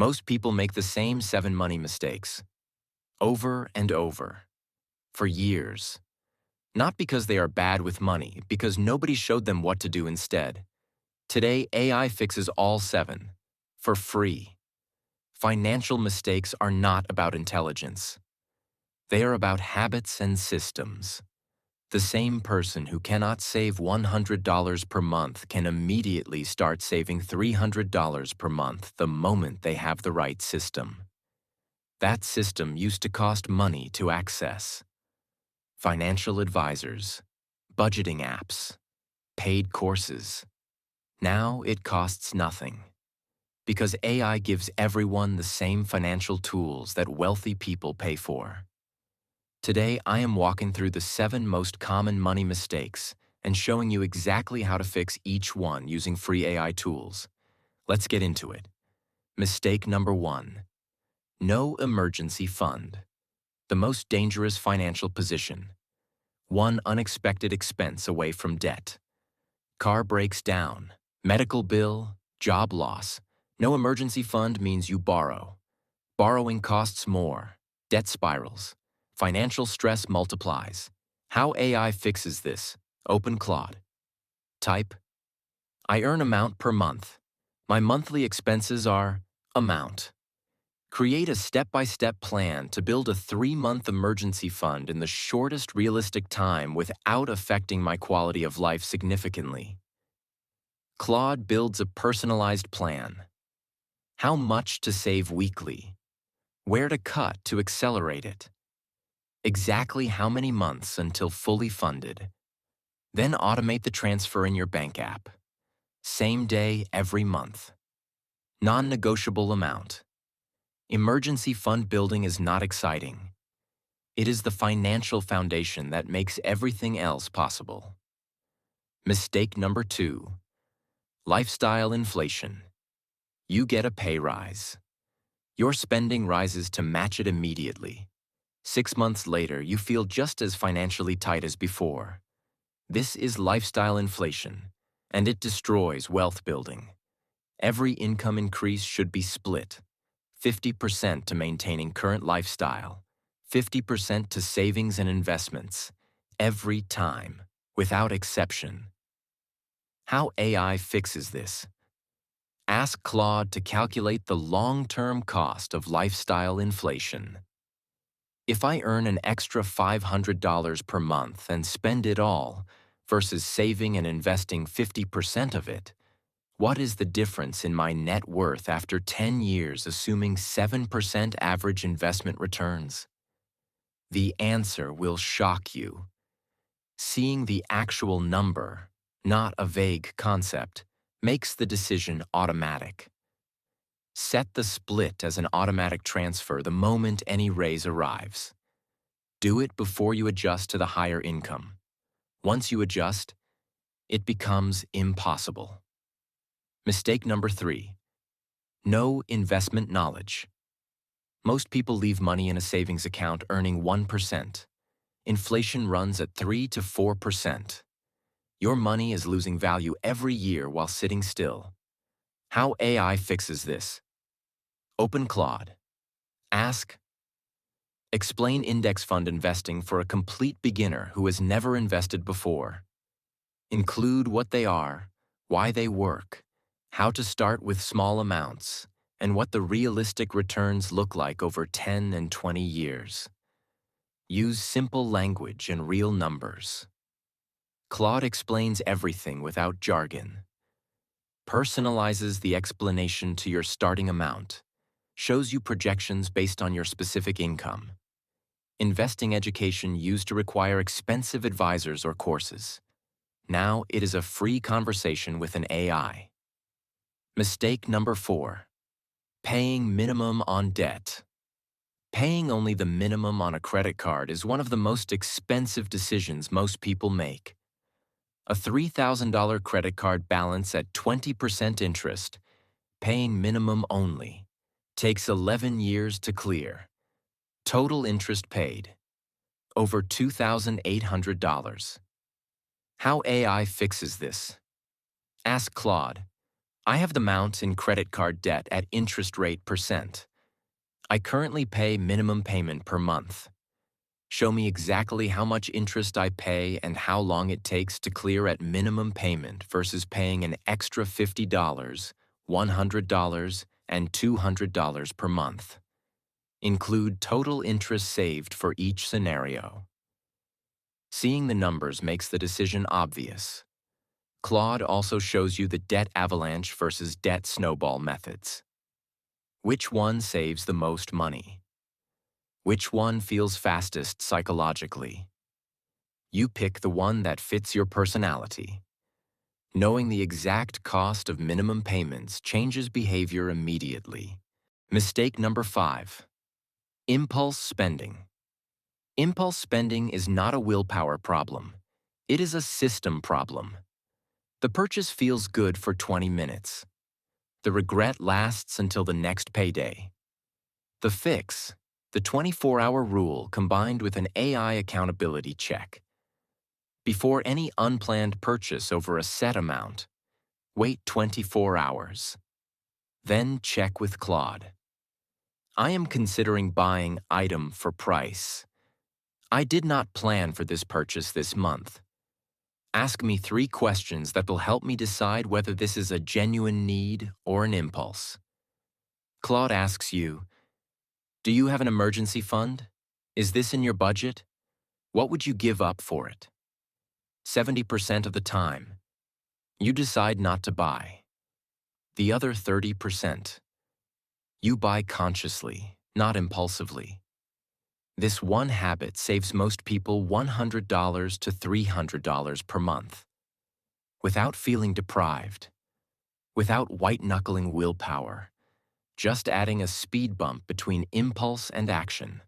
Most people make the same 7 money mistakes, over and over, for years. Not because they are bad with money, because nobody showed them what to do instead. Today, AI fixes all 7, for free. Financial mistakes are not about intelligence. They are about habits and systems. The same person who cannot save $100 per month can immediately start saving $300 per month the moment they have the right system. That system used to cost money to access. Financial advisors, budgeting apps, paid courses. Now it costs nothing. Because AI gives everyone the same financial tools that wealthy people pay for. Today, I am walking through the 7 most common money mistakes and showing you exactly how to fix each one using free AI tools. Let's get into it. Mistake number 1. No emergency fund. The most dangerous financial position. One unexpected expense away from debt. Car breaks down, medical bill, job loss. No emergency fund means you borrow. Borrowing costs more, debt spirals, financial stress multiplies. How AI fixes this? Open Claude. Type, I earn amount per month. My monthly expenses are amount. Create a step-by-step plan to build a 3-month emergency fund in the shortest realistic time without affecting my quality of life significantly. Claude builds a personalized plan. How much to save weekly? Where to cut to accelerate it? Exactly how many months until fully funded? Then automate the transfer in your bank app. Same day every month. Non-negotiable amount. Emergency fund building is not exciting. It is the financial foundation that makes everything else possible. Mistake number 2. Lifestyle inflation. You get a pay rise. Your spending rises to match it immediately. 6 months later, you feel just as financially tight as before. This is lifestyle inflation, and it destroys wealth building. Every income increase should be split. 50% to maintaining current lifestyle, 50% to savings and investments, every time, without exception. How AI fixes this? Ask Claude to calculate the long-term cost of lifestyle inflation. If I earn an extra $500 per month and spend it all, versus saving and investing 50% of it, what is the difference in my net worth after 10 years assuming 7% average investment returns? The answer will shock you. Seeing the actual number, not a vague concept, makes the decision automatic. Set the split as an automatic transfer the moment any raise arrives. Do it before you adjust to the higher income. Once you adjust, it becomes impossible. Mistake number 3. No investment knowledge. Most people leave money in a savings account earning 1%. Inflation runs at 3 to 4%. Your money is losing value every year while sitting still. How AI fixes this? Open Claude. Ask, explain index fund investing for a complete beginner who has never invested before. Include what they are, why they work, how to start with small amounts, and what the realistic returns look like over 10 and 20 years. Use simple language and real numbers. Claude explains everything without jargon. Personalizes the explanation to your starting amount. Shows you projections based on your specific income. Investing education used to require expensive advisors or courses. Now it is a free conversation with an AI. Mistake number 4. Paying minimum on debt. Paying only the minimum on a credit card is one of the most expensive decisions most people make. A $3,000 credit card balance at 20% interest, paying minimum only, takes 11 years to clear. Total interest paid, over $2,800. How AI fixes this? Ask Claude, I have the amount in credit card debt at interest rate percent. I currently pay minimum payment per month. Show me exactly how much interest I pay and how long it takes to clear at minimum payment versus paying an extra $50, $100, and $200 per month. Include total interest saved for each scenario. Seeing the numbers makes the decision obvious. Claude also shows you the debt avalanche versus debt snowball methods. Which one saves the most money? Which one feels fastest psychologically? You pick the one that fits your personality. Knowing the exact cost of minimum payments changes behavior immediately. Mistake number 5. Impulse spending. Impulse spending is not a willpower problem. It is a system problem. The purchase feels good for 20 minutes. The regret lasts until the next payday. The fix, the 24-hour rule combined with an AI accountability check. Before any unplanned purchase over a set amount, wait 24 hours. Then check with Claude. I am considering buying item for price. I did not plan for this purchase this month. Ask me 3 questions that will help me decide whether this is a genuine need or an impulse. Claude asks you, do you have an emergency fund? Is this in your budget? What would you give up for it? 70% of the time, you decide not to buy. The other 30%, you buy consciously, not impulsively. This one habit saves most people $100 to $300 per month. Without feeling deprived, without white-knuckling willpower, just adding a speed bump between impulse and action.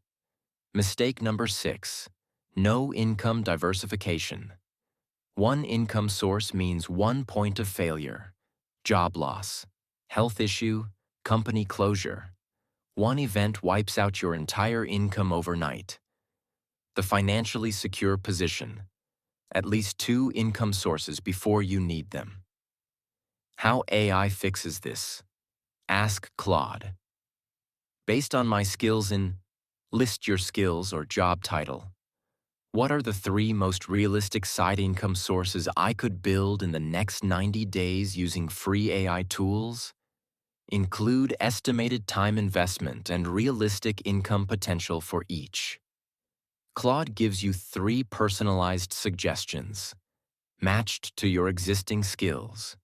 Mistake number 6, no income diversification. One income source means one point of failure, job loss, health issue, company closure. One event wipes out your entire income overnight. The financially secure position, at least 2 income sources before you need them. How AI fixes this? Ask Claude. Based on my skills in list your skills or job title, what are the 3 most realistic side income sources I could build in the next 90 days using free AI tools? Include estimated time investment and realistic income potential for each. Claude gives you 3 personalized suggestions, matched to your existing skills,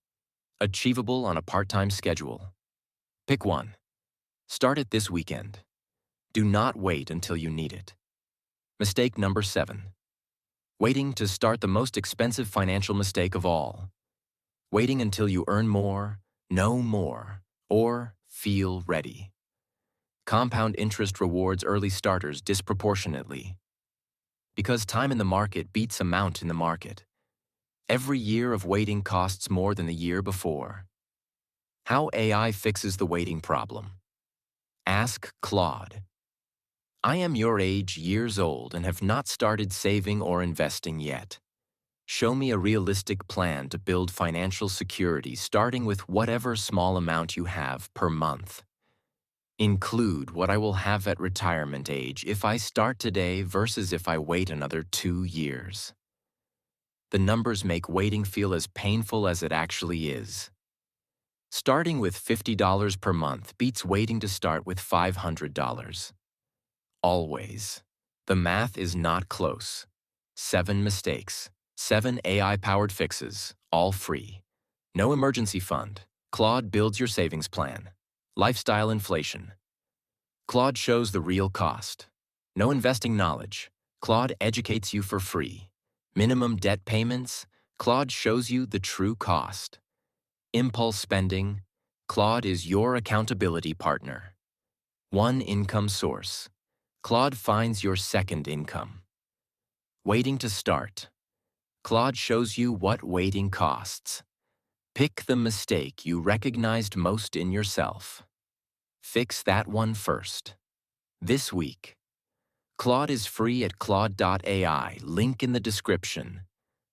achievable on a part-time schedule. Pick one. Start it this weekend. Do not wait until you need it. Mistake number 7. Waiting to start the most expensive financial mistake of all. Waiting until you earn more, know more, or feel ready. Compound interest rewards early starters disproportionately. Because time in the market beats amount in the market. Every year of waiting costs more than the year before. How AI fixes the waiting problem? Ask Claude. I am your age, years old, and have not started saving or investing yet. Show me a realistic plan to build financial security starting with whatever small amount you have per month. Include what I will have at retirement age if I start today versus if I wait another 2 years. The numbers make waiting feel as painful as it actually is. Starting with $50 per month beats waiting to start with $500. Always. The math is not close. 7 mistakes, 7 AI-powered fixes, all free. No emergency fund. Claude builds your savings plan. Lifestyle inflation. Claude shows the real cost. No investing knowledge. Claude educates you for free. Minimum debt payments. Claude shows you the true cost. Impulse spending. Claude is your accountability partner. One income source. Claude finds your second income. Waiting to start. Claude shows you what waiting costs. Pick the mistake you recognized most in yourself. Fix that one first. This week. Claude is free at Claude.ai, link in the description.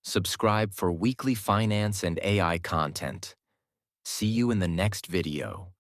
Subscribe for weekly finance and AI content. See you in the next video.